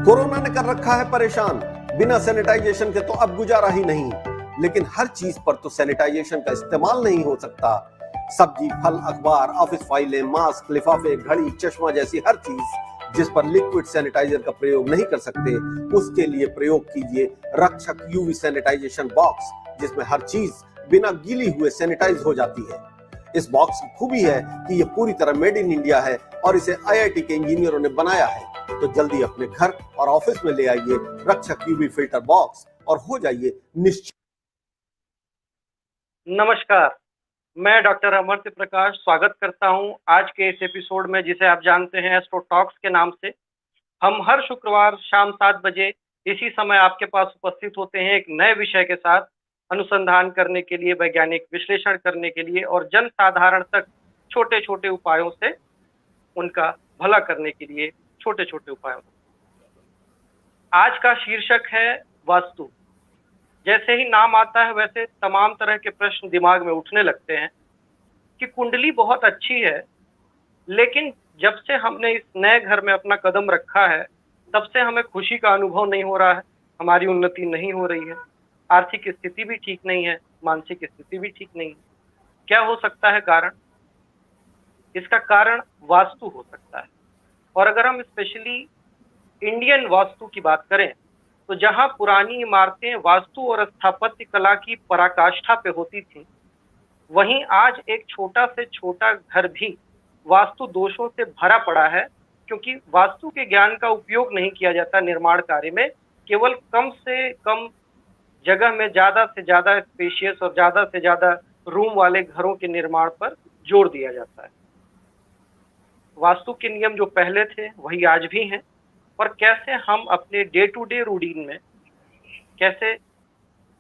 Corona ने कर रखा है परेशान, बिना सैनिटाइजेशन के तो अब गुजारा ही नहीं। लेकिन हर चीज पर तो सैनिटाइजेशन का इस्तेमाल नहीं हो सकता। सब्जी, फल, अखबार, ऑफिस फाइलें, मास्क, लिफाफे, घड़ी, चश्मा जैसी हर चीज जिस पर लिक्विड सैनिटाइजर का प्रयोग नहीं कर सकते, उसके लिए प्रयोग कीजिए रक्षक यूवी सैनिटाइजेशन बॉक्स, जिसमें हर चीज बिना गीली हुए सैनिटाइज हो जाती है। इस बॉक्स की खूबी है कि यह पूरी तरह मेड इन इंडिया है और इसे आईआईटी के इंजीनियरों ने बनाया है। तो जल्दी अपने घर और ऑफिस में ले आइए रक्षक यूवी फिल्टर बॉक्स और हो जाइए निश्चित। नमस्कार, मैं डॉक्टर अमर्त्य प्रकाश स्वागत करता हूं आज के इस एपिसोड में, जिसे आप जानते हैं एस्ट्रो टॉक्स के नाम से। हम हर शुक्रवार शाम 7 बजे इसी समय आपके पास उपस्थित होते हैं एक नए विषय के साथ, अनुसंधान करने के लिए, वैज्ञानिक विश्लेषण करने के लिए और जन साधारण तक छोटे छोटे उपायों से उनका भला करने के लिए छोटे छोटे उपायों। आज का शीर्षक है वास्तु। जैसे ही नाम आता है वैसे तमाम तरह के प्रश्न दिमाग में उठने लगते हैं कि कुंडली बहुत अच्छी है, लेकिन जब से हमने इस नए घर में अपना कदम रखा है तब से हमें खुशी का अनुभव नहीं हो रहा है, हमारी उन्नति नहीं हो रही है, आर्थिक स्थिति भी ठीक नहीं है, मानसिक स्थिति भी ठीक नहीं है। क्या हो सकता है कारण? इसका कारण वास्तु हो सकता है। और अगर हम स्पेशली इंडियन वास्तु की बात करें तो जहां पुरानी इमारतें वास्तु और स्थापत्य कला की पराकाष्ठा पे होती थी, वहीं आज एक छोटा से छोटा घर भी वास्तु दोषों से भरा पड़ा है, क्योंकि वास्तु के ज्ञान का उपयोग नहीं किया जाता निर्माण कार्य में। केवल कम से कम जगह में ज्यादा से ज्यादा स्पेशियस और ज्यादा से ज्यादा रूम वाले घरों के निर्माण पर जोर दिया जाता है। वास्तु के नियम जो पहले थे वही आज भी हैं, और कैसे हम अपने डे टू डे रूटीन में, कैसे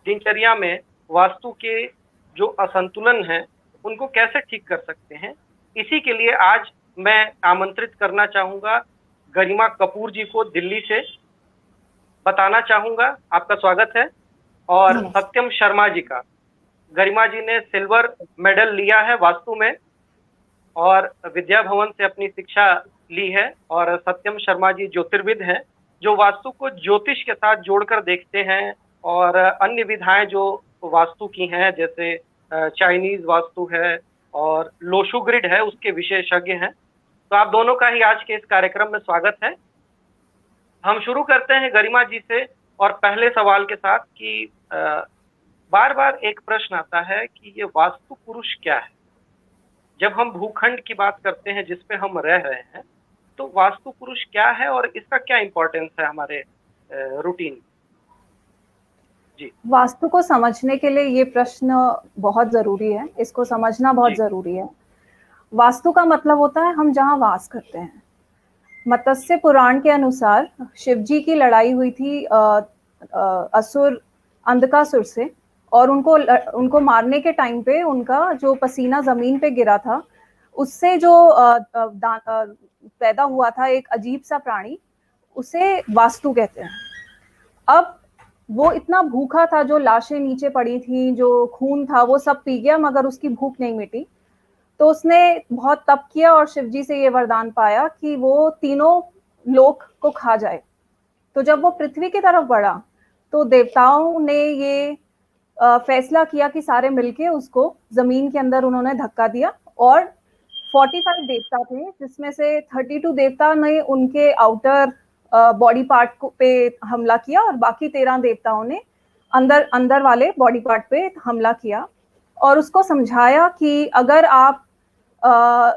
दिनचर्या में वास्तु के जो असंतुलन है उनको कैसे ठीक कर सकते हैं, इसी के लिए आज मैं आमंत्रित करना चाहूंगा गरिमा कपूर जी को दिल्ली से। बताना चाहूंगा, आपका स्वागत है। और सत्यम शर्मा जी का। गरिमा जी ने सिल्वर मेडल लिया है वास्तु में और विद्या भवन से अपनी शिक्षा ली है, और सत्यम शर्मा जी ज्योतिर्विद हैं जो वास्तु को ज्योतिष के साथ जोड़कर देखते हैं, और अन्य विधाएं जो वास्तु की हैं जैसे चाइनीज वास्तु है और लोशु ग्रिड है उसके विशेषज्ञ हैं। तो आप दोनों का ही आज के इस कार्यक्रम में स्वागत है। हम शुरू करते हैं गरिमा जी से, और पहले सवाल के साथ कि बार बार एक प्रश्न आता है कि ये वास्तु पुरुष क्या है। जब हम भूखंड की बात करते हैं जिस पे हम रह रहे हैं, तो वास्तु पुरुष क्या है और इसका क्या इंपॉर्टेंस है हमारे रूटीन? जी, वास्तु को समझने के लिए ये प्रश्न बहुत जरूरी है, इसको समझना बहुत जरूरी है। वास्तु का मतलब होता है हम जहाँ वास करते हैं। मत्स्य पुराण के अनुसार शिव जी की लड़ाई हुई थी असुर अंधकासुर से, और उनको मारने के टाइम पे उनका जो पसीना जमीन पे गिरा था, उससे जो पैदा हुआ था एक अजीब सा प्राणी, उसे वास्तु कहते हैं। अब वो इतना भूखा था, जो लाशें नीचे पड़ी थी, जो खून था वो सब पी गया, मगर उसकी भूख नहीं मिटी। तो उसने बहुत तप किया और शिवजी से ये वरदान पाया कि वो तीनों लोक को खा जाए। तो जब वो पृथ्वी की तरफ बढ़ा तो देवताओं ने ये फैसला किया कि सारे मिलके उसको जमीन के अंदर उन्होंने धक्का दिया, और 45 देवता थे, जिसमें से 32 देवता ने उनके आउटर बॉडी पार्ट पे हमला किया, और बाकी 13 देवताओं ने अंदर वाले बॉडी पार्ट पे हमला किया, और उसको समझाया कि अगर आप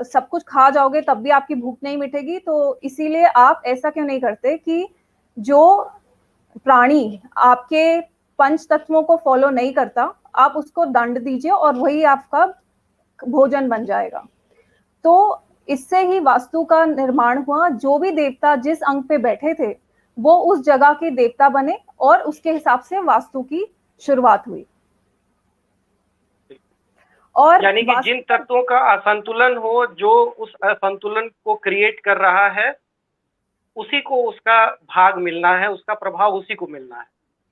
सब कुछ खा जाओगे तब भी आपकी भूख नहीं मिटेगी, तो इसीलिए आप ऐसा क्यों नहीं करते कि जो प्राणी आपके पंच तत्वों को फॉलो नहीं करता, आप उसको दंड दीजिए और वही आपका भोजन बन जाएगा। तो इससे ही वास्तु का निर्माण हुआ। जो भी देवता जिस अंग पे बैठे थे वो उस जगह के देवता बने, और उसके हिसाब से वास्तु की शुरुआत हुई। और यानी कि जिन तत्वों का असंतुलन हो, जो उस असंतुलन को क्रिएट कर रहा है, उसी को उसका भाग मिलना है, उसका प्रभाव उसी को मिलना है।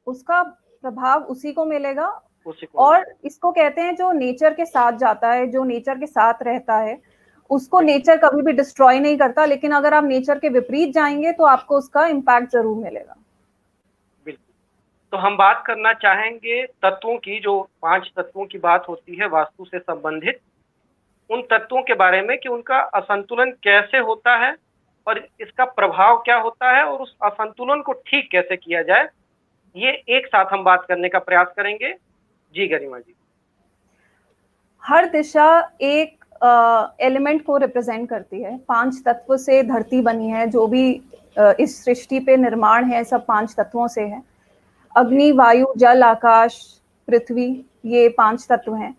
उसका प्रभाव उसी को मिलेगा, उसी को और इसको कहते हैं जो नेचर के साथ जाता है, जो नेचर के साथ रहता है, उसको नेचर कभी भी डिस्ट्रॉय नहीं करता, लेकिन अगर आप नेचर के विपरीत जाएंगे तो आपको उसका इम्पैक्ट जरूर मिलेगा। बिल्कुल। तो हम बात करना चाहेंगे तत्वों की, जो 5 तत्वों की बात होती है वास्तु से संबंधित, उन तत्वों के बारे में कि उनका असंतुलन कैसे होता है और इसका प्रभाव क्या होता है और उस असंतुलन को ठीक कैसे किया जाए, ये एक साथ हम बात करने का प्रयास करेंगे। जी गरिमा जी। हर दिशा एक एलिमेंट को रिप्रेजेंट करती है। 5 तत्व से धरती बनी है, जो भी इस सृष्टि पे निर्माण है सब 5 तत्वों से है। अग्नि, वायु, जल, आकाश, पृथ्वी, ये 5 तत्व हैं।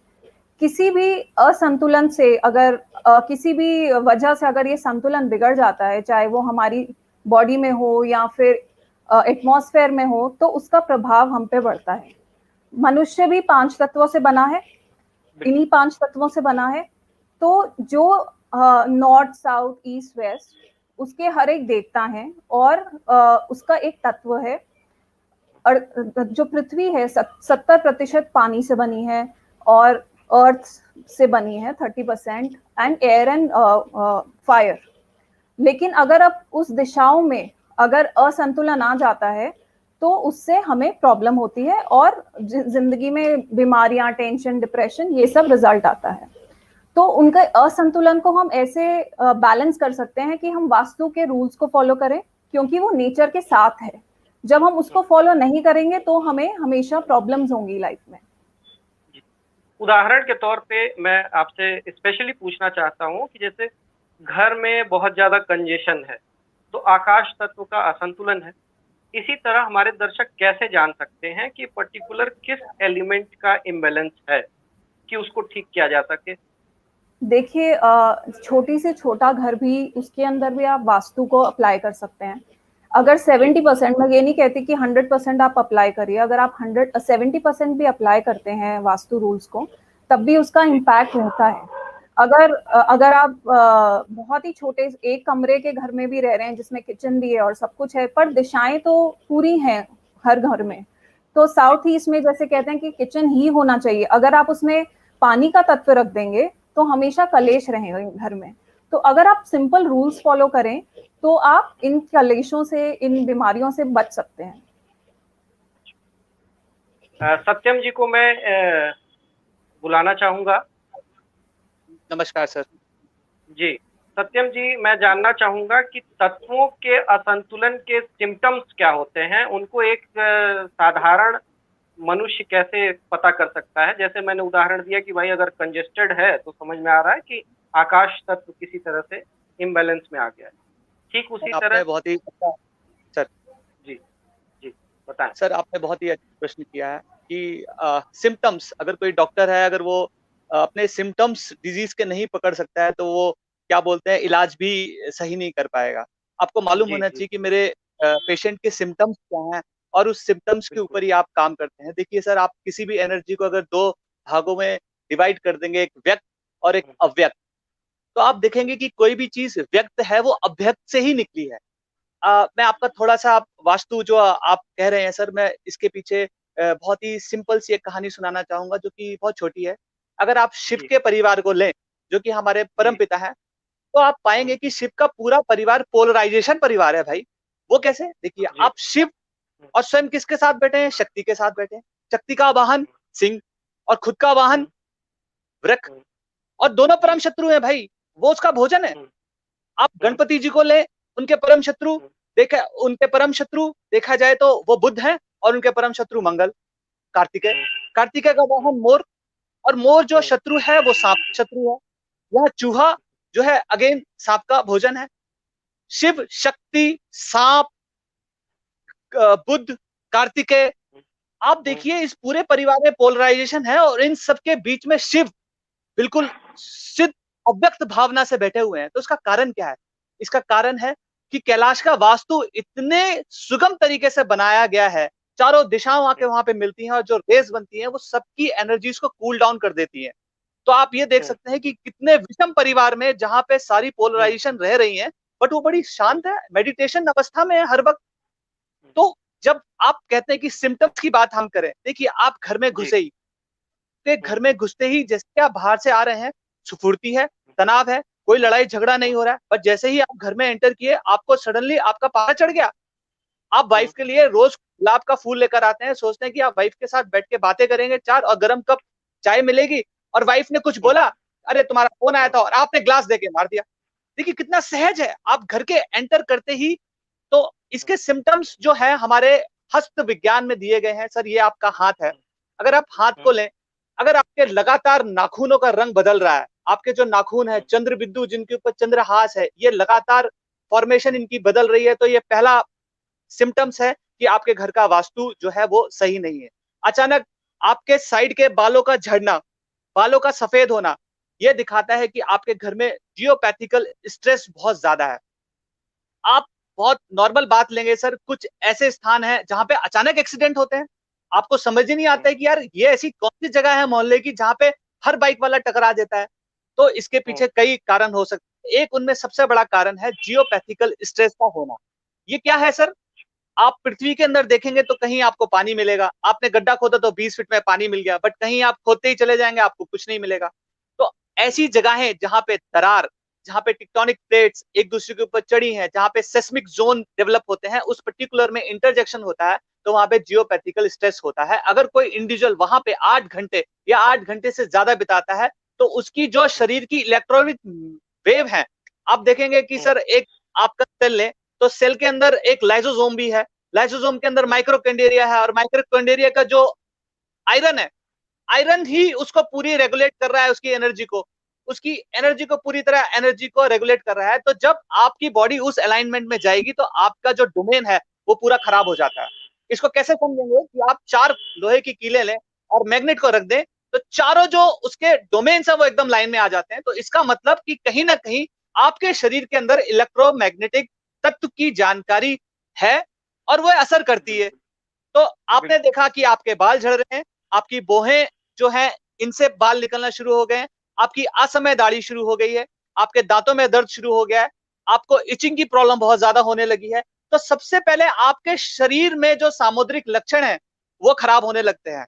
किसी भी असंतुलन से अगर किसी भी वजह से अगर ये संतुलन बिगड़ जाता है, चाहे वो हमारी बॉडी में हो या फिर एटमॉस्फेयर में हो, तो उसका प्रभाव हम पे बढ़ता है। मनुष्य भी 5 तत्वों से बना है, इन्हीं 5 तत्वों से बना है। तो जो नॉर्थ, साउथ, ईस्ट, वेस्ट, उसके हर एक देवता हैं और उसका एक तत्व है। और जो पृथ्वी है 70% पानी से बनी है और अर्थ से बनी है 30%, एंड एयर एंड फायर। लेकिन अगर अब उस दिशाओं में अगर असंतुलन आ जाता है तो उससे हमें प्रॉब्लम होती है और जिंदगी में बीमारियां, टेंशन, डिप्रेशन, ये सब रिजल्ट आता है। तो उनके असंतुलन को हम ऐसे बैलेंस कर सकते हैं कि हम वास्तु के रूल्स को फॉलो करें, क्योंकि वो नेचर के साथ है। जब हम उसको फॉलो नहीं करेंगे तो हमें हमेशा प्रॉब्लम्स होंगी लाइफ में। उदाहरण के तौर पे मैं आपसे स्पेशली पूछना चाहता हूँ कि जैसे घर में बहुत ज्यादा कंजेशन है तो आकाश तत्व का असंतुलन है। इसी तरह हमारे दर्शक कैसे जान सकते हैं कि पर्टिकुलर किस एलिमेंट का इम्बैलेंस है कि उसको ठीक किया जा सके? देखिए, छोटी से छोटा घर भी, उसके अंदर भी आप वास्तु को अप्लाई कर सकते हैं। अगर 70%, मैं ये नहीं कहती कि 100% आप अप्लाई करिए, अगर आप 70% भी अप्लाई करते हैं वास्तु रूल्स को, तब भी उसका इम्पैक्ट रहता है। अगर आप बहुत ही छोटे एक कमरे के घर में भी रह रहे हैं जिसमें किचन भी है और सब कुछ है, पर दिशाएं तो पूरी हैं हर घर में। तो साउथ ईस्ट में जैसे कहते हैं कि किचन ही होना चाहिए, अगर आप उसमें पानी का तत्व रख देंगे तो हमेशा कलेश रहेंगे घर में। तो अगर आप सिंपल रूल्स फॉलो करें तो आप इन कलेशों से, इन बीमारियों से बच सकते हैं। सत्यम जी को मैं बुलाना चाहूंगा। नमस्कार सर। जी सत्यम जी, मैं जानना चाहूंगा कि तत्वों के असंतुलन के सिम्टम्स क्या होते हैं, उनको एक साधारण मनुष्य कैसे पता कर सकता है? जैसे मैंने उदाहरण दिया कि भाई अगर कंजेस्टेड है तो समझ में आ रहा है कि आकाश तत्व किसी तरह से इम्बैलेंस में आ गया है। ठीक उसी तरह बहुत ही अच्छा सर। जी बताएं सर, आपने बहुत ही अच्छा प्रश्न किया है कि सिम्टम्स, अगर कोई डॉक्टर है, अगर वो अपने सिम्टम्स डिजीज के नहीं पकड़ सकता है तो वो क्या बोलते हैं, इलाज भी सही नहीं कर पाएगा। आपको मालूम होना चाहिए कि मेरे पेशेंट के सिम्टम्स क्या हैं और उस सिम्टम्स के ऊपर ही आप काम करते हैं। देखिए सर, आप किसी भी एनर्जी को अगर 2 भागों में डिवाइड कर देंगे, एक व्यक्त और एक अव्यक्त, तो आप देखेंगे कि कोई भी चीज व्यक्त है वो अव्यक्त से ही निकली है। मैं आपका थोड़ा-सा वास्तु जो आप कह रहे हैं सर, मैं इसके पीछे बहुत ही सिंपल सी एक कहानी सुनाना चाहूँगा जो कि बहुत छोटी है। अगर आप शिव के परिवार को लें, जो कि हमारे परमपिता हैं, तो आप पाएँगे कि शिव का पूरा परिवार पोलराइज़ेशन परिवार है भाई। वो कैसे? देखिए, आप शिव और स्वयं किसके साथ बैठे हैं? शक्ति के साथ बैठे हैं। शक्ति का वाहन सिंह और खुद का वाहन वृक्ष, और दोनों परम शत्रु हैं भाई, वो उसका भोजन है। आप गणपति जी को लें, उनके परम शत्रु देखा जाए तो वो बुध है और उनके परम शत्रु मंगल, कार्तिकेय का वाहन मोर, और मोर जो शत्रु है वो सांप शत्रु है। यह चूहा जो है अगेन सांप का भोजन है। शिव, शक्ति, सांप, बुध, कार्तिकेय, आप देखिए इस पूरे परिवार में पोलराइजेशन है और इन सबके बीच में शिव बिल्कुल सिद्ध अव्यक्त भावना से बैठे हुए हैं। तो इसका कारण क्या है? इसका कारण है कि कैलाश का वास्तु इतने सुगम तरीके से बनाया गया है, चारों दिशाओं आके वहां पे मिलती हैं और जो रेस बनती हैं वो सबकी एनर्जीज को कूल डाउन कर देती हैं। तो आप ये देख सकते हैं कि कितने विषम परिवार में जहां पे सारी पोलराइजेशन रह रही है, बट वो बड़ी शांत है, मेडिटेशन अवस्था में है हर वक्त। तो जब आप कहते हैं कि सिम्टम्स की बात हम करें, देखिए आप घर में घुसे ही आपके घर में घुसते ही जैसे आप बाहर से आ रहे हैं, स्फूर्ति है, तनाव है, कोई लड़ाई झगड़ा नहीं हो रहा है, पर जैसे ही आप घर में एंटर किए आपको सडनली आपका पारा चढ़ गया। आप वाइफ के लिए रोज गुलाब का फूल लेकर आते हैं, सोचते हैं कि आप वाइफ के साथ बैठ के बातें करेंगे चार, और गर्म कप चाय मिलेगी, और वाइफ ने कुछ बोला, अरे तुम्हारा फोन आया था, और आपने ग्लास देके मार दिया। देखिए कितना सहज है, आप घर के एंटर करते ही। तो इसके सिम्टम्स जो है हमारे हस्त विज्ञान में दिए गए हैं। सर ये आपका हाथ है, अगर आप हाथ को लें, अगर आपके लगातार नाखूनों का रंग बदल रहा है, आपके जो नाखून है चंद्र बिंदु जिनके ऊपर चंद्रहास है, ये लगातार फॉर्मेशन इनकी बदल रही है, तो ये पहला सिम्टम्स है कि आपके घर का वास्तु जो है वो सही नहीं है। अचानक आपके साइड के बालों का झड़ना, बालों का सफेद होना, यह दिखाता है कि आपके घर में जियोपैथिकल स्ट्रेस बहुत ज्यादा है। आप बहुत नॉर्मल बात लेंगे सर, कुछ ऐसे स्थान हैं जहां पे अचानक एक्सीडेंट होते हैं, आपको समझ ही नहीं आता है कि यार ये ऐसी कौन सी जगह है मोहल्ले की जहां पे हर बाइक वाला टकरा देता है। तो इसके पीछे कई कारण हो सकते हैं, एक उनमें सबसे बड़ा कारण है जियोपैथिकल स्ट्रेस का होना। ये क्या है सर? आप पृथ्वी के अंदर देखेंगे तो कहीं आपको पानी मिलेगा, आपने गड्ढा खोदा तो 20 फीट में पानी मिल गया, बट कहीं आप खोदते ही चले जाएंगे आपको कुछ नहीं मिलेगा। तो ऐसी जगहें जहां पे दरार, जहां पे टेक्टोनिक प्लेट्स एक दूसरे के ऊपर चढ़ी हैं, जहां पे सेस्मिक जोन डेवलप होते हैं, उस पर्टिकुलर में इंटरजेक्शन होता है, तो वहां पे जियोपैथिकल स्ट्रेस होता है। अगर कोई इंडिविजुअल वहां पे 8 घंटे या 8 घंटे से ज्यादा बिताता है, तो उसकी जो शरीर की इलेक्ट्रॉनिक वेव है, आप देखेंगे कि सर एक आपका सेल लें, तो सेल के अंदर एक लाइसोसोम भी है, लाइसोसोम के अंदर माइक्रोकैंडेरिया है, और माइक्रोकैंडेरिया का जो आयरन है, आयरन ही उसको पूरी रेगुलेट कर रहा है, उसकी एनर्जी को पूरी तरह एनर्जी को रेगुलेट कर रहा है। तो जब आपकी बॉडी उस अलाइनमेंट में जाएगी तो आपका जो डोमेन है वो पूरा खराब हो जाता है। इसको कैसे समझेंगे कि आप 4 लोहे की कीलें लें और मैग्नेट को रख दें, तो चारों जो उसके डोमेन्स है वो एकदम लाइन में आ जाते हैं। तो इसका मतलब कि कहीं ना कहीं आपके शरीर के अंदर इलेक्ट्रोमैग्नेटिक तत्व की जानकारी है और वो असर करती है। तो आपने देखा कि आपके बाल झड़ रहे हैं, आपकी बोहें जो हैं इनसे बाल निकलना शुरू हो गए हैं, आपकी असमय दाढ़ी शुरू हो गई है, आपके दांतों में दर्द शुरू हो गया है, आपको इचिंग की प्रॉब्लम बहुत ज्यादा होने लगी है। तो सबसे पहले आपके शरीर में जो सामुद्रिक लक्षण है वो खराब होने लगते हैं।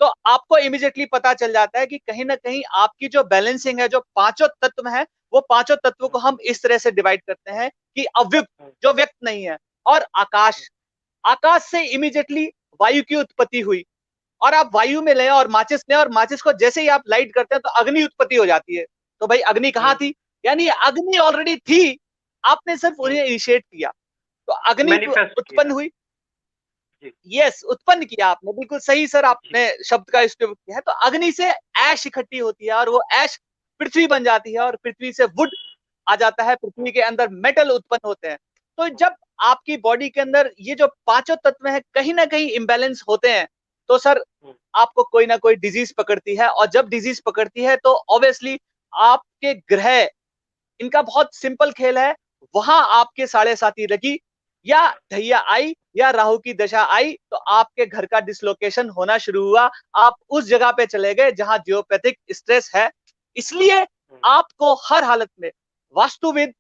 तो आपको इमीडिएटली पता चल जाता है कि कहीं ना कहीं आपकी जो बैलेंसिंग है, जो पांचों तत्व है, वो पांचों तत्वों को हम इस तरह से डिवाइड करते हैं कि अव्यक्त जो व्यक्त नहीं है, और आकाश, आकाश से इमीडिएटली वायु की उत्पत्ति हुई, और आप वायु में ले और माचिस लें, और माचिस को जैसे ही आप लाइट करते हैं तो अग्नि उत्पत्ति हो जाती है। तो भाई अग्नि कहाँ थी? यानी अग्नि ऑलरेडी थी, आपने सिर्फ उन्हें इनिशिएट किया, तो अग्नि मैनिफेस्ट उत्पन्न हुई। यस, उत्पन्न किया आपने, बिल्कुल सही सर, आपने शब्द का इस्तेमाल किया है। तो अग्नि से ऐश इकट्ठी होती है, और वो ऐश पृथ्वी बन जाती है, और पृथ्वी से वुड आ जाता है, पृथ्वी के अंदर मेटल उत्पन्न होते हैं। तो जब आपकी बॉडी के अंदर ये जो पांचों तत्व हैं कहीं ना कहीं इम्बैलेंस होते हैं, तो सर आपको कोई ना कोई डिजीज पकड़ती है, और जब डिजीज पकड़ती है तो ऑब्वियसली आपके ग्रह, इनका बहुत सिंपल खेल है, वहां आपके साढ़े साथी लगी, या ढैया आई, या राहु की दशा आई, तो आपके घर का डिसलोकेशन होना शुरू हुआ। आप उस जगह पे चले गए जहां जियोपैथिक स्ट्रेस है। इसलिए आपको हर हालत में वास्तुविद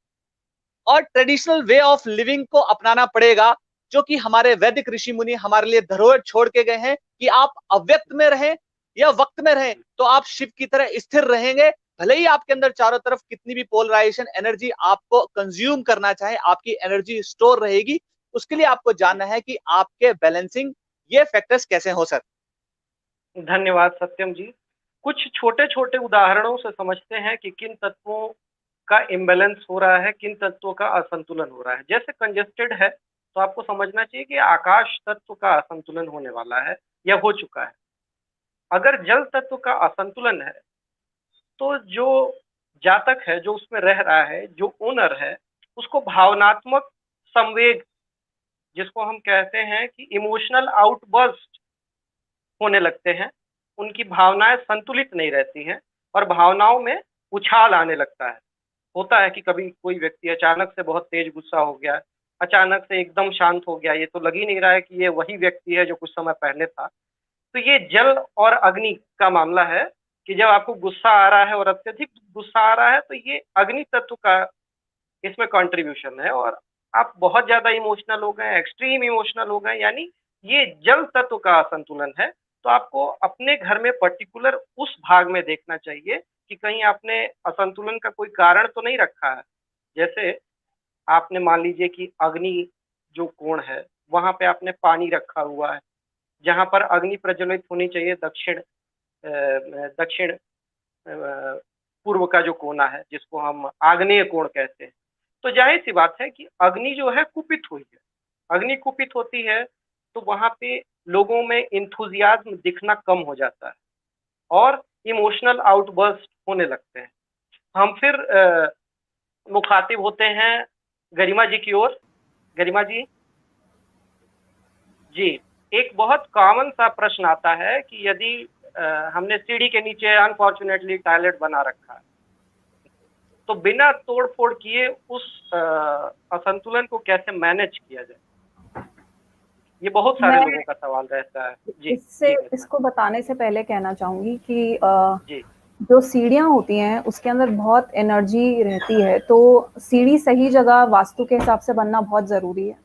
और ट्रेडिशनल वे ऑफ लिविंग को अपनाना पड़ेगा, जो कि हमारे वैदिक ऋषि मुनि हमारे लिए धरोहर छोड़ के गए हैं, कि आप अव्यक्त में रहें या वक्त में रहें, तो आप शिव की तरह स्थिर रहेंगे। भले ही आपके अंदर चारों तरफ कितनी भी पोलराइजेशन एनर्जी आपको कंज्यूम करना चाहे, आपकी एनर्जी स्टोर रहेगी। उसके लिए आपको जानना है कि आपके बैलेंसिंग ये फैक्टर्स कैसे हो सर। धन्यवाद सत्यम जी। कुछ छोटे छोटे उदाहरणों से समझते हैं कि किन तत्वों का इम्बैलेंस हो रहा है, किन तत्वों का असंतुलन हो रहा है। जैसे कंजेस्टेड है तो आपको समझना चाहिए कि आकाश तत्व का असंतुलन होने वाला है या हो चुका है। अगर जल तत्व का असंतुलन है तो जो जातक है, जो उसमें रह रहा है, जो ओनर है, उसको भावनात्मक संवेग, जिसको हम कहते हैं कि इमोशनल आउटबर्स्ट होने लगते हैं। उनकी भावनाएं संतुलित नहीं रहती हैं और भावनाओं में उछाल आने लगता है। होता है कि कभी कोई व्यक्ति अचानक से बहुत तेज गुस्सा हो गया, अचानक से एकदम शांत हो गया, ये तो लग ही नहीं रहा है कि ये वही व्यक्ति है जो कुछ समय पहले था। तो ये जल और अग्नि का मामला है कि जब आपको गुस्सा आ रहा है और अत्यधिक गुस्सा आ रहा है तो ये अग्नि तत्व का इसमें कंट्रीब्यूशन है, और आप बहुत ज्यादा इमोशनल हो गए, एक्सट्रीम इमोशनल हो गए, यानी ये जल तत्व का असंतुलन है। तो आपको अपने घर में पर्टिकुलर उस भाग में देखना चाहिए कि कहीं आपने असंतुलन का कोई कारण तो नहीं रखा है। जैसे आपने मान लीजिए कि अग्नि जो कोण है, वहाँ पे आपने पानी रखा हुआ है, जहाँ पर अग्नि प्रज्वलित होनी चाहिए दक्षिण पूर्व का जो कोना है, जिसको हम आग्नेय कोण कहते हैं। तो जाहिर-सी बात है कि अग्नि जो है कुपित हुई है। अग्नि कुपित होती है, तो वहाँ पे लोगों में एंथुसियाज़्म दिखना कम हो जाता है और इमोशनल आउटबर्स्ट होने लगते हैं। हम फिर मुखातिब होते हैं गरिमा जी की ओर। गरिमा जी? जी, एक बहुत कॉमन सा प्रश्न आता है कि यदि हमने सीढ़ी के नीचे अनफॉर्चुनेटली टॉयलेट बना रखा है, तो बिना तोड़-फोड़ किए उस असंतुलन को कैसे मैनेज किया जाए? ये बहुत सारे मैं लोगों का सवाल रहता है। जी, इससे जी गरिमा इसको बताने से पहले कहना चाहूंगी कि जी, जो सीढ़ियाँ होती हैं उसके अंदर बहुत एनर्जी रहती है, तो सीढ़ी सही जगह वास्तु के हिसाब से बनना बहुत ज़रूरी है।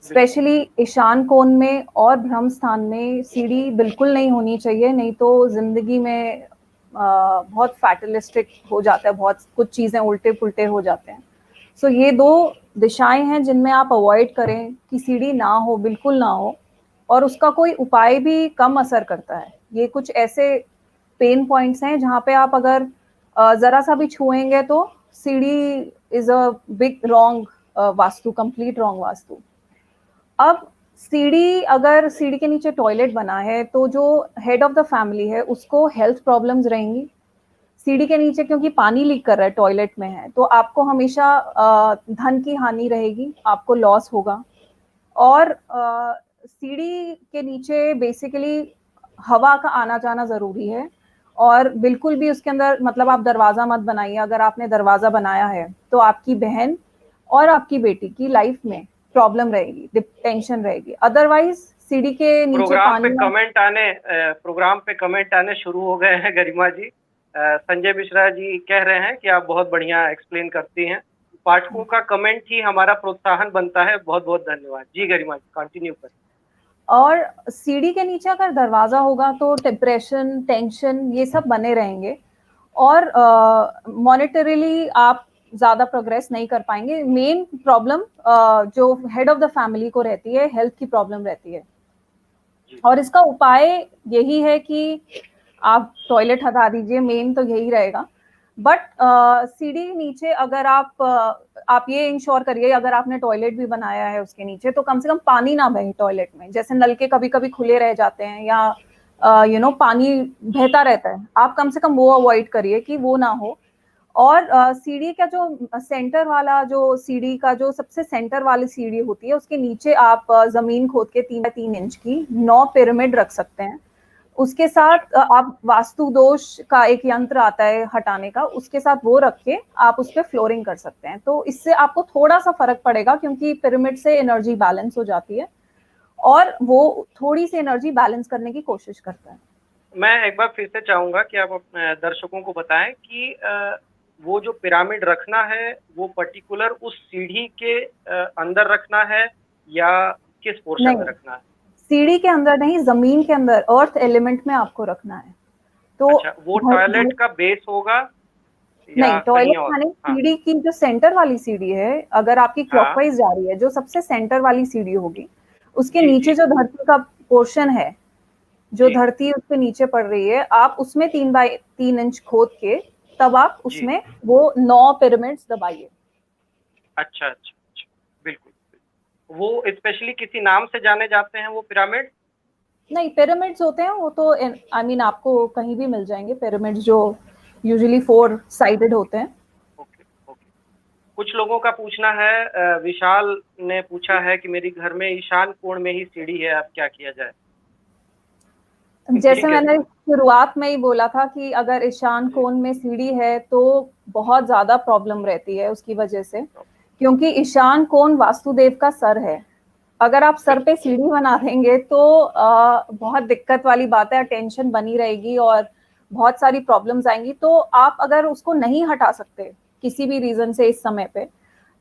बिल्कुल। स्पेशली ईशान कोण में और ब्रह्म स्थान में सीढ़ी बिल्कुल नहीं होनी चाहिए, नहीं तो ज़िंदगी में बहुत फैटलिस्टिक हो जाता है, बहुत कुछ चीज़ें उल्टे-पुल्टे हो जाते हैं। सो ये 2 दिशाएँ हैं जिनमें आप अवॉइड करें कि सीढ़ी ना हो, बिल्कुल ना हो, और उसका कोई उपाय भी कम असर करता है। ये कुछ ऐसे पेन पॉइंट्स हैं जहाँ पे आप अगर ज़रा-सा भी छुएँगे तो सीढ़ी is a big wrong vastu, complete wrong vastu. अब अगर सीढ़ी के नीचे टॉयलेट बना है, तो जो हेड ऑफ़ द फैमिली है, उसको हेल्थ प्रॉब्लम्स रहेंगी। सीढ़ी के नीचे क्योंकि पानी लीक कर रहा है, टॉयलेट में है, तो आपको हमेशा धन की हानि रहेगी, आपको लॉस होगा। और सीढ़ी के नीचे बेसिकली हवा का आना-जाना ज़रूरी है, और बिल्कुल भी उसके अंदर मतलब आप दरवाज़ा मत बनाइए। अगर आपने दरवाज़ा बनाया है, तो आपकी बहन और आपकी बेटी की लाइफ में प्रॉब्लम रहेगी, टेंशन रहेगी। अदरवाइज़ सीढ़ी के नीचे पानी प्रोग्राम पे कमेंट आने शुरू हो गए हैं गरिमा जी। संजय मिश्रा जी कह रहे हैं कि आप बहुत बढ़िया एक्सप्लेन करती हैं। पाठकों का कमेंट ही हमारा प्रोत्साहन बनता है। बहुत-बहुत धन्यवाद। जी गरिमा जी, कंटिन्यू करें। और सीढ़ी के नीचे अगर दरवाज़ा होगा तो डिप्रेशन, टेंशन ये सब बने रहेंगे, और मॉनेटरीली आप ज़्यादा प्रोग्रेस नहीं कर पाएँगे। मेन प्रॉब्लम जो हेड ऑफ़ द फैमिली को रहती है, हेल्थ की प्रॉब्लम रहती है। और इसका उपाय यही है कि आप टॉयलेट हटा दीजिए, मेन तो यही रहेगा। बट सीढ़ी नीचे अगर आप ये इंश्योर करिए, अगर आपने टॉयलेट भी बनाया है उसके नीचे, तो कम से कम पानी ना बहे टॉयलेट में। जैसे नल के कभी-कभी खुले रह जाते हैं, या पानी बहता रहता है, आप कम से कम वो अवॉइड करिए कि वो ना हो। और सीढ़ी का जो सेंटर वाला जो सीढ़ी का जो सबसे सेंटर वाली सीढ़ी होती है, उसके नीचे आप ज़मीन खोद के 3 बाय 3 इंच की 9 पिरामिड रख सकते हैं। उसके साथ आप वास्तु दोष का एक यंत्र आता है हटाने का, उसके साथ वो रख के आप उस पे फ्लोरिंग कर सकते हैं। तो इससे आपको थोड़ा-सा फ़र्क पड़ेगा, क्योंकि पिरामिड से एनर्जी बैलेंस हो जाती है और वो थोड़ी-सी एनर्जी बैलेंस करने की कोशिश करता है। मैं एक बार फिर से चाहूँगा कि आप दर्शकों को बताएँ कि वो जो पिरामिड रखना है, वो पर्टिकुलर उस सीढ़ी के अंदर रखना है या किस पोर्शन में नहीं, रखना है? सीढ़ी के अंदर नहीं, ज़मीन के अंदर अर्थ एलिमेंट में आपको रखना है। तो अच्छा, वो टॉयलेट का बेस होगा या नहीं, कहीं टॉयलेट और? माने हाँ, सीढ़ी की जो सेंटर वाली सीढ़ी है, अगर आपकी हाँ, क्लॉकवाइज़ जा रही है, जो सबसे सेंटर वाली सीढ़ी होगी, उसके जी, नीचे जी, जो धरती का पोर्शन है, जो जी, धरती उसके नीचे पड़ रही है, आप उसमें 3 बाय 3 इंच खोद के तब आप जी। उसमें वो 9 पिरामिड्स दबाइए। अच्छा, अच्छा, अच्छा, बिल्कुल, बिल्कुल। वो स्पेशली किसी नाम से जाने जाते हैं वो पिरामिड? नहीं, पिरामिड्स होते हैं वो तो आई मीन आपको कहीं भी मिल जाएँगे पिरामिड्स, जो यूजुअली 4 साइडेड होते हैं। Okay, okay. कुछ लोगों का पूछना है विशाल ने पूछा है कि मेरी घर में ईशान कोण में ही सीढ़ी है, अब क्या किया जाए? जी, जैसे मैंने गरिमा। शुरुआत में ही बोला था कि अगर ईशान जी, कोण में सीढ़ी है तो बहुत ज़्यादा प्रॉब्लम रहती है उसकी वजह से, क्योंकि ईशान कोण वास्तुदेव का सर है। अगर आप सर पे सीढ़ी बना देंगे तो बहुत दिक्कत वाली बात है, टेंशन बनी रहेगी और बहुत सारी प्रॉब्लम्स आएँगी। तो आप अगर उसको नहीं हटा सकते किसी भी रीज़न से इस समय पे,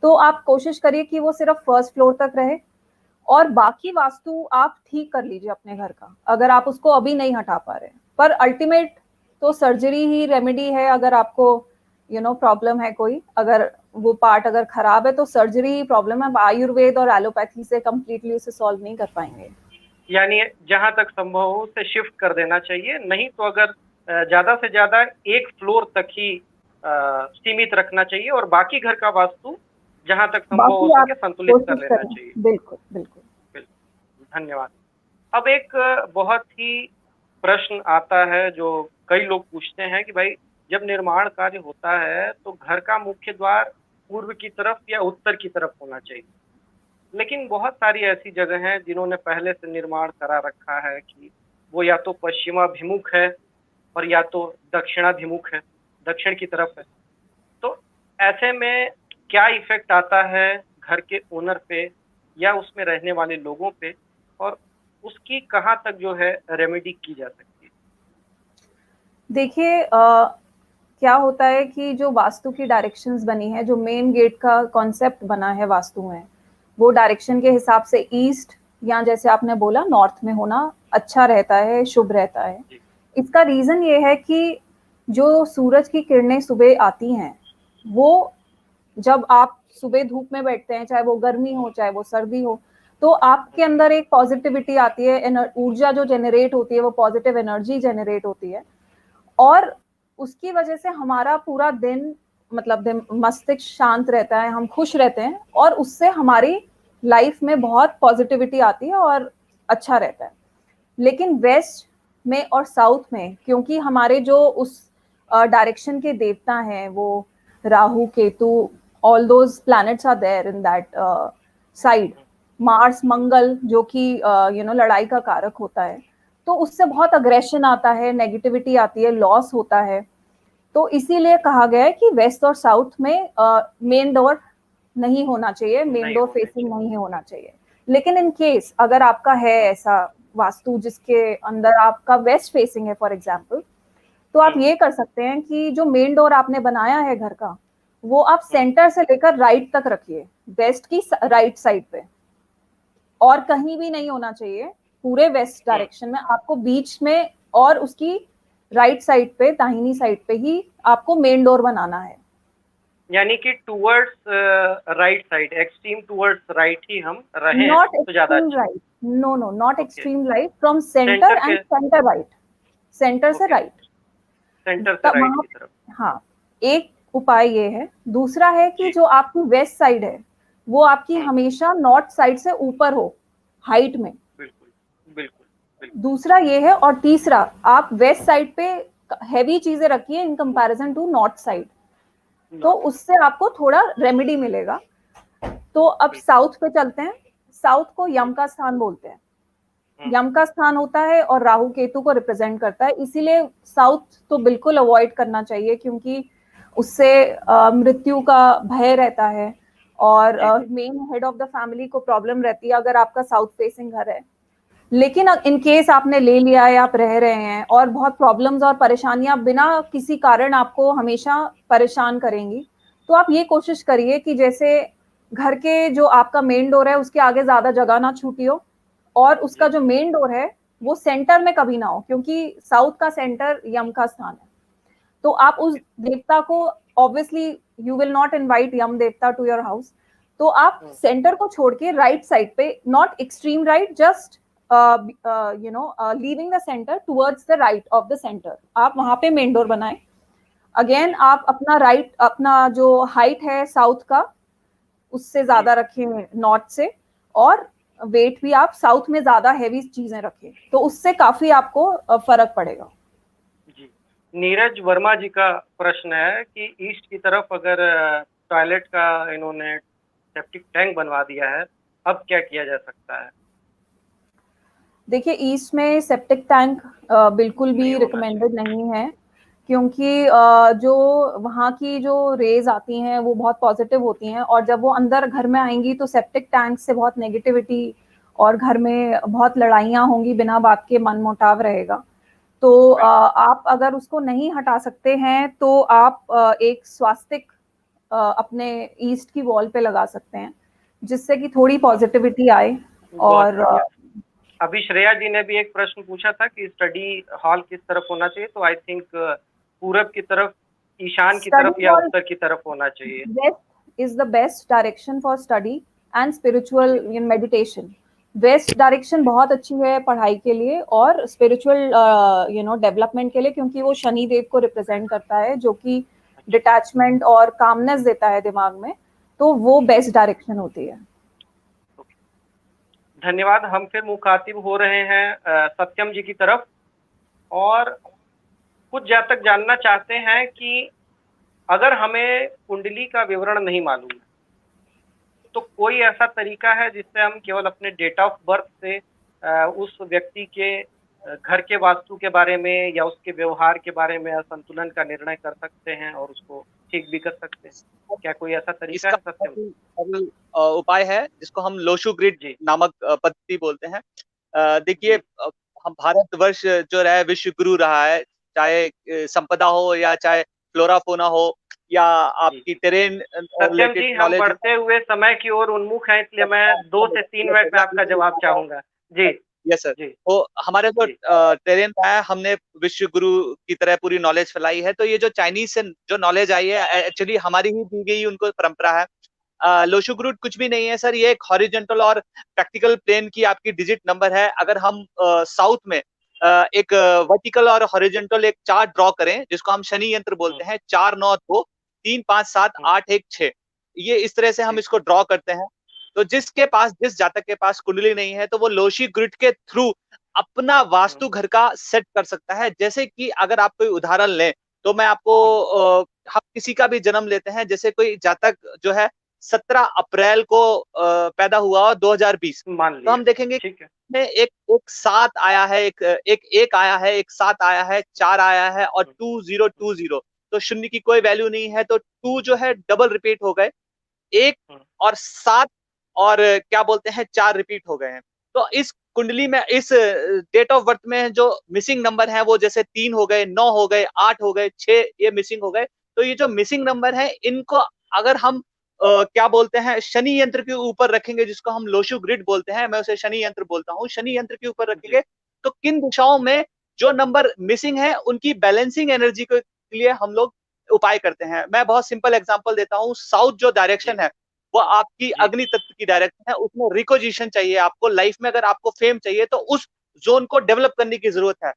तो आप कोशिश करिए कि वो सिर्फ़ फर्स्ट फ्लोर तक रहे, और बाकी वास्तु आप ठीक कर लीजिए अपने घर का, अगर आप उसको अभी नहीं हटा पा रहे। पर अल्टीमेट तो सर्जरी ही रेमेडी है। अगर आपको प्रॉब्लम है कोई, अगर वो पार्ट अगर खराब है तो सर्जरी ही प्रॉब्लम है। आयुर्वेद और एलोपैथी से कंप्लीटली उसे सॉल्व नहीं कर पाएंगे। यानी जहां तक संभव हो उसे शिफ्ट कर देना चाहिए, नहीं तो अगर ज्यादा से ज्यादा एक फ्लोर तक ही सीमित रखना चाहिए और बाकी घर का वास्तु जहां तक संभव हो बाकी आप सके संतुलित कर कोशिश लेना करें। चाहिए। बिल्कुल बिल्कुल। धन्यवाद। अब एक बहुत ही प्रश्न आता है जो कई लोग पूछते हैं कि भाई जब निर्माण कार्य होता है तो घर का मुख्य द्वार पूर्व की तरफ या उत्तर की तरफ होना चाहिए, लेकिन बहुत सारी ऐसी जगह हैं जिन्होंने पहले से निर्माण करा रखा है कि वो या तो पश्चिमाभिमुख है और या तो दक्षिणाभिमुख है, दक्षिण की तरफ है। तो ऐसे में क्या इफेक्ट आता है घर के ओनर पे या उसमें रहने वाले लोगों पे, और उसकी कहाँ तक जो है रेमेडी की जा सकती है? देखिए क्या होता है कि जो वास्तु की डायरेक्शंस बनी है, जो मेन गेट का कॉन्सेप्ट बना है वास्तु में, वो डायरेक्शन के हिसाब से ईस्ट या जैसे आपने बोला नॉर्थ में होना अच्छा रहता है, शुभ रहता है। इसका रीजन ये है कि जो सूरज की किरणें सुबह आती हैं, वो जब आप सुबह धूप में बैठते हैं, चाहे वो गर्मी हो चाहे वो सर्दी हो, तो आपके अंदर एक पॉजिटिविटी आती है, ऊर्जा जो जनरेट होती है वो पॉजिटिव एनर्जी जनरेट होती है, और उसकी वजह से हमारा पूरा दिन मतलब मस्तिष्क शांत रहता है, हम खुश रहते हैं और उससे हमारी लाइफ में बहुत पॉजिटिविटी आती है और अच्छा रहता है। लेकिन वेस्ट में और साउथ में, क्योंकि हमारे जो उस डायरेक्शन के देवता हैं, वो Rahu Ketu, all those planets are there in that side. Mars Mangal जो कि लड़ाई का कारक होता है, तो उससे बहुत अग्रेशन आता है, नेगेटिविटी आती है, लॉस होता है। तो इसीलिए कहा गया है कि वेस्ट और साउथ में मेन डोर नहीं होना चाहिए, मेन डोर फेसिंग नहीं होना चाहिए। लेकिन इन केस अगर आपका है ऐसा वास्तु जिसके अंदर आपका वेस्ट फेसिंग है फॉर एग्जांपल, तो आप ये कर सकते हैं कि जो मेन डोर आपने बनाया है घर का, वो आप सेंटर से लेकर राइट तक रखिए, वेस्ट की राइट साइड पे, और कहीं भी नहीं होना चाहिए पूरे वेस्ट डायरेक्शन में। आपको बीच में और उसकी राइट साइड पे, दाहिनी साइड पे ही आपको मेन डोर बनाना है। यानी कि towards right side, extreme towards right ही हम रहे नॉट तो ज्यादा extreme right, no no, not extreme right, from centre and centre right, centre से राइट, सेंटर से राइट की तरफ। हाँ, एक उपाय ये है। दूसरा है कि जो आपकी वेस्ट साइड है वो आपकी हमेशा नॉर्थ साइड से ऊपर हो हाइट में। बिल्कुल बिल्कुल। दूसरा ये है, और तीसरा आप वेस्ट साइड पे हैवी चीजें रखिए in comparison to north side, तो उससे आपको थोड़ा रेमेडी मिलेगा। तो अब साउथ पे चलते हैं। साउथ को यम का स्थान बोलते हैं, यम का स्थान होता है और राहु केतु को रिप्रेजेंट करता है, इसीलिए साउथ तो बिल्कुल अवॉइड करना चाहिए, क्योंकि उससे मृत्यु का भय रहता है और main head of the family को प्रॉब्लम रहती है अगर आपका साउथ फेसिंग घर है। लेकिन इन केस आपने ले लिया है, आप रह रहे हैं और बहुत प्रॉब्लम्स और परेशानियां बिना किसी कारण आपको हमेशा परेशान करेंगी, तो आप ये कोशिश करिए कि जैसे घर के जो आपका मेन डोर है उसके आगे ज्यादा जगह ना छूटी हो, और उसका जो मेन डोर है वो सेंटर में कभी ना हो, क्योंकि साउथ का सेंटर यम का स्थान है। तो आप उस देवता को, obviously you will not invite Yama देवता टू योर हाउस, तो आप सेंटर को छोड़ के राइट साइड पे, not extreme right, just leaving the centre towards the right of the centre, आप वहां पे मेन डोर बनाएं। अगेन आप अपना राइट, अपना जो हाइट है साउथ का उससे ज्यादा रखें नॉर्थ से, और वेट भी आप साउथ में ज्यादा हैवी चीजें रखें, तो उससे काफी आपको फर्क पड़ेगा। जी, नीरज वर्मा जी का प्रश्न है कि ईस्ट की तरफ अगर टॉयलेट का इन्होंने सेप्टिक टैंक बनवा दिया है, अब क्या किया जा सकता है? देखिए, ईस्ट में सेप्टिक टैंक बिल्कुल भी रिकमेंडेड नहीं है, क्योंकि जो वहाँ की जो रेज आती हैं वो बहुत पॉजिटिव होती हैं, और जब वो अंदर घर में आएंगी तो सेप्टिक टैंक से बहुत नेगेटिविटी और घर में बहुत लड़ाइयाँ होंगी, बिना बात के मनमुटाव रहेगा। तो आप अगर उसको नहीं हटा सकते हैं तो आप एक स्वास्तिक अपने ईस्ट की वॉल पे लगा सकते हैं, जिससे कि थोड़ी पॉजिटिविटी आए बहुत और बढ़िया। अभी श्रेया जी ने भी एक प्रश्न पूछा था कि स्टडी हॉल किस तरफ होना चाहिए, तो आई थिंक पूरब की तरफ, ईशान की तरफ स्टडी या हॉल उत्तर की तरफ होना चाहिए। West is the best direction for study and spiritual in meditation. West direction बहुत अच्छी है पढ़ाई के लिए और स्पिरिचुअल डेवलपमेंट के लिए, क्योंकि वो शनि देव को रिप्रेजेंट करता है, जो कि डिटैचमेंट और कामनेस देता है दिमाग में, तो वो बेस्ट डायरेक्शन होती है। धन्यवाद। हम फिर मुखातिब हो रहे हैं सत्यम जी की तरफ, और कुछ जातक जानना चाहते हैं कि अगर हमें कुंडली का विवरण नहीं मालूम है, तो कोई ऐसा तरीका है जिससे हम केवल अपने डेट ऑफ बर्थ से उस व्यक्ति के घर के वास्तु के बारे में या उसके व्यवहार के बारे में असंतुलन का निर्णय कर सकते हैं और उसको ठीक भी कर सकते हैं? क्या कोई ऐसा तरीका इसका है सत्यम? सरल उपाय है जिसको हम लोशु ग्रिड जी नामक पद्धति बोलते हैं। देखिए, जी। हम भारतवर्ष जो रहा है विश्व गुरु रहा है, चाहे संपदा हो या चाहे फ्लोरा फोना हो या जी आपकी टेरेन सत्यम रिलेटेड जी, हम नॉलेज। बढ़ते हुए समय की ओर उन्मुख हैं, इसलिए मैं 2 से 3 मिनट में आपका जवाब चाहूंगा। जी यस सर। जी तो हमारे जो जी टेरेन है, हमने विश्व गुरु की तरह पूरी नॉलेज फैलाई है। तो ये जो चाइनीज से जो नॉलेज आई है, एक्चुअली हमारी ही दी गई उनको परंपरा है। लोशु ग्रुड कुछ भी नहीं है सर, ये एक हॉरिजॉन्टल और प्रैक्टिकल प्लेन की आपकी डिजिट नंबर है। अगर हम साउथ में एक वर्टिकल और हॉरिजॉन्टल एक चार्ट ड्रॉ करें, जिसको हम शनि यंत्र बोलते हैं, 4 9 2 3 5 7 8 1 6, ये इस तरह से हम इसको ड्रॉ करते हैं। तो जिस जातक के पास कुंडली नहीं है, तो वो लोशी ग्रिड के थ्रू अपना वास्तु घर का सेट कर सकता है। जैसे कि अगर आप कोई उदाहरण लें, तो मैं आपको हम किसी का भी जन्म लेते हैं, जैसे कोई जातक जो है 17 अप्रैल को पैदा हुआ 2020, मान तो लिया। हम देखेंगे ठीक है। में एक 7 आया है, एक आया है, एक 7 आया है, 4 आया है और 2020, तो शून्य की कोई वैल्यू नहीं है, तो 2 जो है डबल रिपीट हो गए, 1 और 7 और क्या बोलते हैं 4 रिपीट हो गए हैं। तो इस कुंडली में, इस डेट ऑफ बर्थ में जो मिसिंग नंबर है वो जैसे 3 हो गए, 9 हो गए, 8 हो गए, 6 ये मिसिंग हो गए। तो ये जो मिसिंग नंबर है, इनको अगर हम क्या बोलते हैं शनि यंत्र के ऊपर रखेंगे, जिसको हम लोशु ग्रिड बोलते हैं, मैं उसे शनि यंत्र बोलता हूँ, शनि यंत्र के ऊपर रखेंगे, तो किन दिशाओं में जो नंबर मिसिंग है उनकी बैलेंसिंग एनर्जी के लिए हम लोग उपाय करते हैं। मैं बहुत सिंपल एग्जांपल देता हूँ। साउथ जो डायरेक्शन है वो आपकी अग्नि तत्व की डायरेक्शन है, उसमें रिकोजिशन चाहिए आपको लाइफ में। अगर आपको फेम चाहिए तो उस जोन को डेवलप करने की जरूरत है।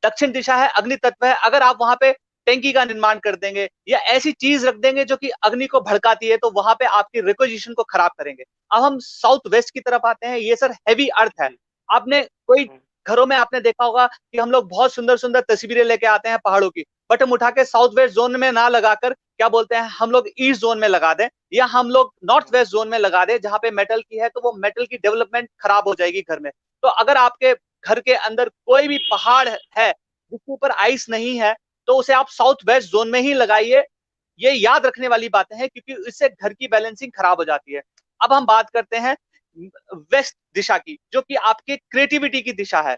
दक्षिण दिशा है, अग्नि तत्व है, अगर आप वहां पे टैंकी का निर्माण कर देंगे या ऐसी चीज रख देंगे जो कि अग्नि को भड़काती है, तो वहां पे आपकी रिकोजिशन को खराब करेंगे। अब हम साउथ वेस्ट की तरफ आते हैं। ये सर हैवी अर्थ है। आपने कोई घरों में आपने देखा होगा कि हम लोग बहुत सुंदर सुंदर तस्वीरें लेके आते हैं पहाड़ों की, बट हम उठा के साउथ वेस्ट जोन में ना लगाकर क्या बोलते हैं हम लोग ईस्ट जोन में लगा दें, या हम लोग नॉर्थ वेस्ट जोन में लगा दें जहां पे मेटल की है, तो वो मेटल की डेवलपमेंट खराब हो जाएगी घर में। तो अगर आपके घर के अंदर कोई भी पहाड़ है जिसके ऊपर आइस नहीं है, तो उसे आप साउथ वेस्ट जोन में ही लगाइए। ये याद रखने वाली बातें हैं, क्योंकि इससे घर की बैलेंसिंग खराब हो जाती है। अब हम बात करते हैं वेस्ट दिशा की, जो कि आपके क्रिएटिविटी की दिशा है।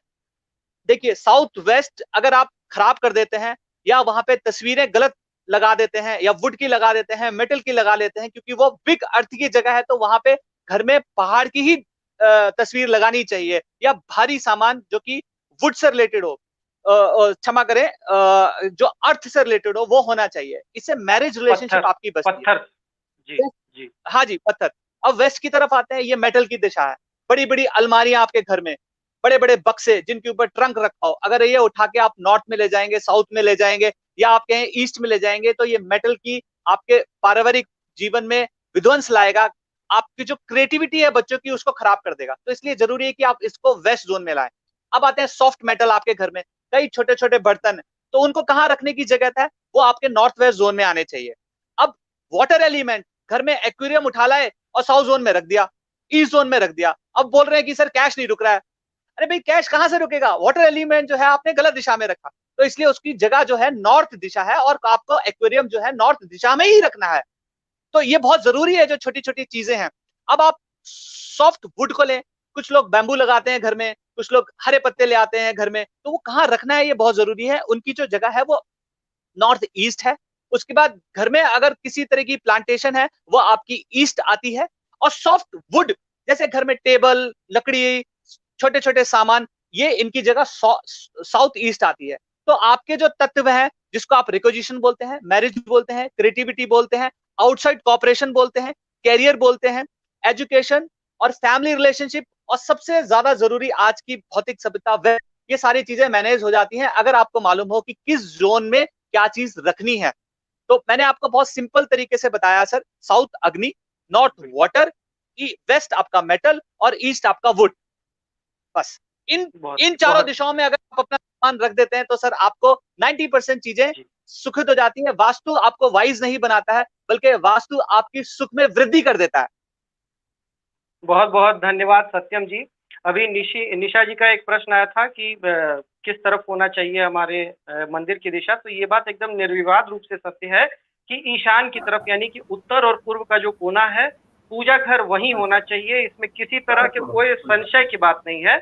देखिए, साउथ वेस्ट अगर आप खराब कर देते हैं या वहां पे तस्वीरें गलत लगा देते हैं या वुड की लगा देते हैं, मेटल की लगा लेते हैं, क्योंकि वो बिग अर्थ की जगह है, तो वहां पे घर में पहाड़ की ही तस्वीर लगानी चाहिए, या भारी सामान जो कि वुड से रिलेटेड हो, क्षमा करें, जो अर्थ से रिलेटेड हो, वो होना चाहिए। इससे मैरिज रिलेशनशिप आपकी बचती है। पत्थर। जी जी हाँ जी, पत्थर। अब वेस्ट की तरफ आते हैं, ये मेटल की दिशा है। बड़ी बड़ी अलमारियां आपके घर में, बड़े बड़े बक्से जिनके ऊपर ट्रंक रखा हो, अगर ये उठा के आप नॉर्थ में ले जाएंगे, साउथ में ले जाएंगे, या आप कहें ईस्ट में ले जाएंगे, तो ये मेटल की आपके पारिवारिक जीवन में विध्वंस लाएगा। आपकी जो क्रिएटिविटी है बच्चों की, उसको खराब कर देगा। तो इसलिए जरूरी है कि आप इसको वेस्ट जोन में लाएं। अब आते हैं सॉफ्ट मेटल आपके घर में, कई छोटे छोटे बर्तन, तो उनको कहाँ रखने की जगह है, वो आपके नॉर्थ वेस्ट जोन में आने चाहिए। अब वाटर एलिमेंट, घर में एक्वेरियम उठा लाए और साउथ जोन में रख दिया, ईस्ट जोन में रख दिया। अब बोल रहे हैं कि सर कैश नहीं रुक रहा है। अरे भाई, कैश कहां से रुकेगा? वाटर एलिमेंट जो है आपने गलत दिशा में रखा, तो इसलिए उसकी जगह जो है नॉर्थ दिशा है, और आपको एक्वेरियम जो है नॉर्थ दिशा में ही रखना है। तो ये बहुत जरूरी है, जो छोटी छोटी चीजें हैं। अब आप सॉफ्ट वुड को लें, कुछ लोग बैम्बू लगाते हैं घर में, कुछ लोग हरे पत्ते ले आते हैं घर में, तो वो कहाँ रखना है ये बहुत जरूरी है। उनकी जो जगह है वो नॉर्थ ईस्ट है। उसके बाद घर में अगर किसी तरह की प्लांटेशन है, वो आपकी ईस्ट आती है। और सॉफ्ट वुड जैसे घर में टेबल, लकड़ी, छोटे छोटे सामान, ये इनकी जगह साउथ ईस्ट आती है। तो आपके जो तत्व हैं, जिसको आप रिक्वेजिशन बोलते हैं, मैरिज बोलते हैं, क्रिएटिविटी बोलते हैं, आउटसाइड कॉपरेशन बोलते हैं, कैरियर बोलते हैं, एजुकेशन और फैमिली रिलेशनशिप, और सबसे ज्यादा जरूरी आज की भौतिक सभ्यता, वह ये सारी चीजें मैनेज हो जाती हैं अगर आपको मालूम हो कि किस जोन में क्या चीज रखनी है। तो मैंने आपको बहुत सिंपल तरीके से बताया सर, साउथ अग्नि, नॉर्थ वाटर, वेस्ट आपका मेटल और ईस्ट आपका वुड। बस इन चारों दिशाओं में अगर आप अपना सामान रख देते हैं तो सर आपको 90% चीजें सुखित हो जाती है। वास्तु आपको वाइज नहीं बनाता है, बल्कि वास्तु आपकी सुख में वृद्धि कर देता है। बहुत बहुत धन्यवाद सत्यम जी। अभी निशा जी का एक प्रश्न आया था कि किस तरफ होना चाहिए हमारे मंदिर की दिशा। तो ये बात एकदम निर्विवाद रूप से सत्य है कि ईशान की तरफ, यानी कि उत्तर और पूर्व का जो कोना है, पूजा घर वहीं होना चाहिए। इसमें किसी तरह के कोई संशय की बात नहीं है।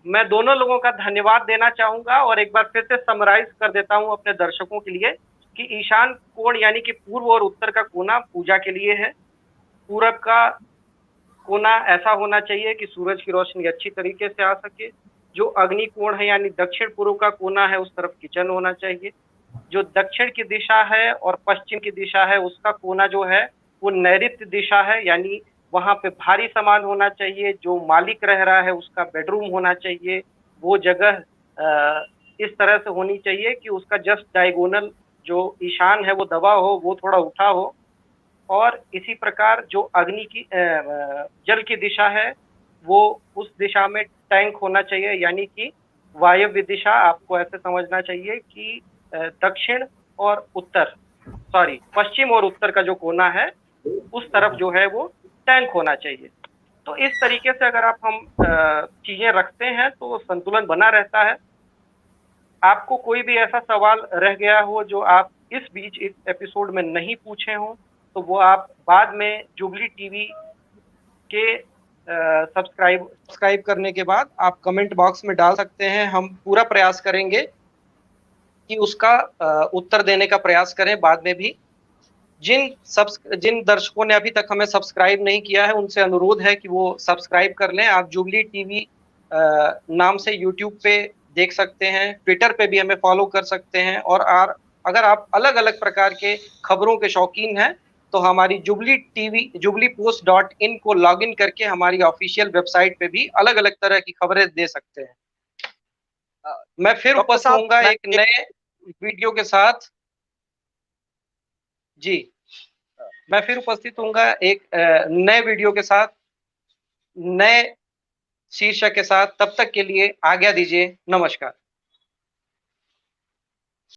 मैं दोनों लोगों का धन्यवाद देना चाहूंगा और एक बार फिर से समराइज कर देता हूं अपने दर्शकों के लिए कि ईशान कोण यानी कि पूर्व और उत्तर का कोना पूजा के लिए है। पूरब का कोना ऐसा होना चाहिए कि सूरज की रोशनी अच्छी तरीके से आ सके। जो अग्नि कोण है यानी दक्षिण पूर्व का कोना है, उस तरफ किचन होना चाहिए। जो दक्षिण की दिशा है और पश्चिम की दिशा है, उसका कोना जो है वो नैऋत्य दिशा है, यानी वहां पे भारी सामान होना चाहिए। जो मालिक रह रहा है उसका बेडरूम होना चाहिए। वो जगह इस तरह से होनी चाहिए कि उसका जस्ट डायगोनल जो ईशान है वो दबा हो, वो थोड़ा उठा हो। और इसी प्रकार जो अग्नि की जल की दिशा है वो उस दिशा में टैंक होना चाहिए, यानी कि वायव्य दिशा। आपको ऐसे समझना चाहिए कि दक्षिण और उत्तर, सॉरी पश्चिम और उत्तर का जो कोना है उस तरफ जो है वो टैंक होना चाहिए। तो इस तरीके से अगर आप हम चीजें रखते हैं तो संतुलन बना रहता है। आपको कोई भी ऐसा सवाल रह गया हो जो आप इस बीच इस एपिसोड में नहीं पूछे हो, तो वो आप बाद में जुबली टीवी के सब्सक्राइब करने के बाद आप कमेंट बॉक्स में डाल सकते हैं। हम पूरा प्रयास करेंगे कि उसका उत्तर देने का प्रयास करें बाद में भी। जिन दर्शकों ने अभी तक हमें सब्सक्राइब नहीं किया है उनसे अनुरोध है कि वो सब्सक्राइब कर लें। आप जुबली टीवी नाम से यूट्यूब पे देख सकते हैं, ट्विटर पे भी हमें फॉलो कर सकते हैं। और अगर आप अलग अलग प्रकार के खबरों के शौकीन हैं तो हमारी jubileepost.in को लॉगिन करके हमारी ऑफिशियल वेबसाइट पे भी अलग अलग तरह की खबरें दे सकते हैं। मैं फिर उपस्थित होऊंगा एक नए वीडियो के साथ। जी, मैं फिर उपस्थित होऊंगा एक नए वीडियो के साथ, नए शीर्षक के साथ। तब तक के लिए आज्ञा दीजिए। नमस्कार।